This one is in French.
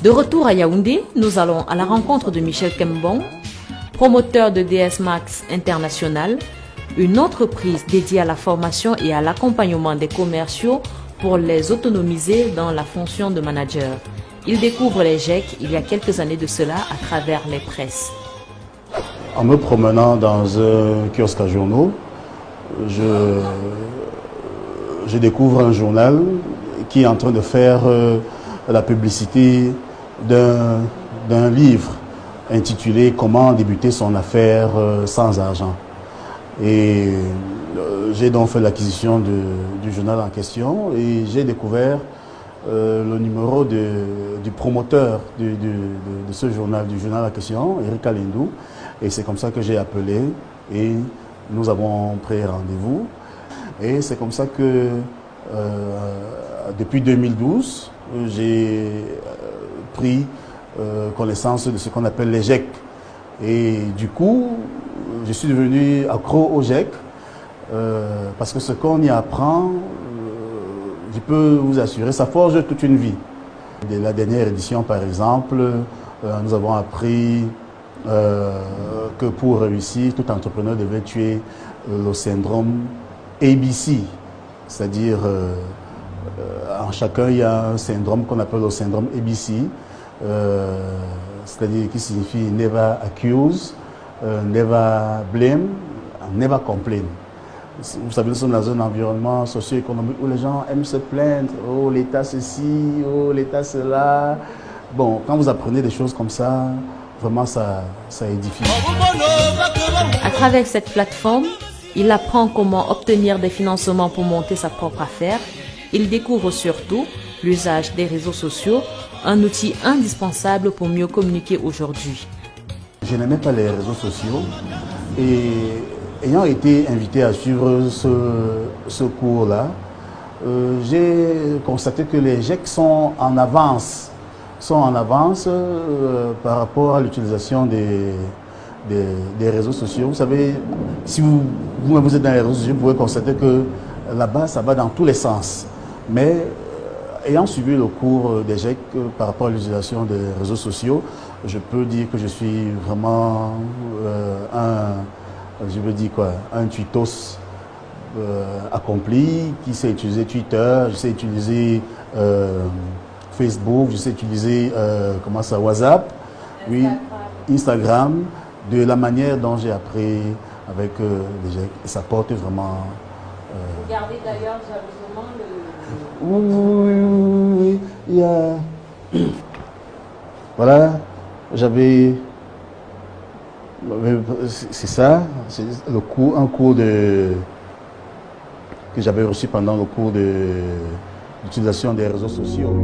De retour à Yaoundé, nous allons à la rencontre de Michel Kembong, promoteur de DS Max International, une entreprise dédiée à la formation et à l'accompagnement des commerciaux pour les autonomiser dans la fonction de manager. Il découvre les GEC il y a quelques années de cela à travers les presses. En me promenant dans un kiosque à journaux, je découvre un journal qui est en train de faire la publicité d'un livre intitulé « Comment débuter son affaire sans argent ». Et j'ai donc fait l'acquisition du journal en question et j'ai découvert le numéro du promoteur de ce journal, du journal en question, Eric Alindou. Et c'est comme ça que j'ai appelé et nous avons pris rendez-vous. Et c'est comme ça que depuis 2012, j'ai pris connaissance de ce qu'on appelle les GEC. Et du coup, je suis devenu accro aux GEC parce que ce qu'on y apprend, je peux vous assurer, ça forge toute une vie. De la dernière édition, par exemple, nous avons appris que pour réussir, tout entrepreneur devait tuer le syndrome ABC. C'est-à-dire, en chacun, il y a un syndrome qu'on appelle le syndrome ABC. C'est-à-dire qui signifie never accuse, never blame, never complain. Vous savez, nous sommes dans un environnement socio-économique où les gens aiment se plaindre. Oh, l'État ceci, oh, l'État cela. Bon, quand vous apprenez des choses comme ça, vraiment ça édifie. À travers cette plateforme, il apprend comment obtenir des financements pour monter sa propre affaire. Il découvre surtout l'usage des réseaux sociaux, un outil indispensable pour mieux communiquer aujourd'hui. Je n'aimais pas les réseaux sociaux et ayant été invité à suivre ce cours-là, j'ai constaté que les GEC sont en avance par rapport à l'utilisation des réseaux sociaux. Vous savez, si vous êtes dans les réseaux sociaux, vous pouvez constater que là-bas, ça va dans tous les sens. Mais ayant suivi le cours des GEC par rapport à l'utilisation des réseaux sociaux, je peux dire que je suis vraiment un tweetos accompli, qui sait utiliser Twitter, je sais utiliser Facebook, je sais utiliser WhatsApp, oui, Instagram, de la manière dont j'ai appris avec les GEC. Et ça porte vraiment... Vous gardez d'ailleurs jalousement le... Oui. Il y a... Voilà, j'avais... C'est ça, c'est un cours que j'avais reçu pendant le cours d'utilisation des réseaux sociaux.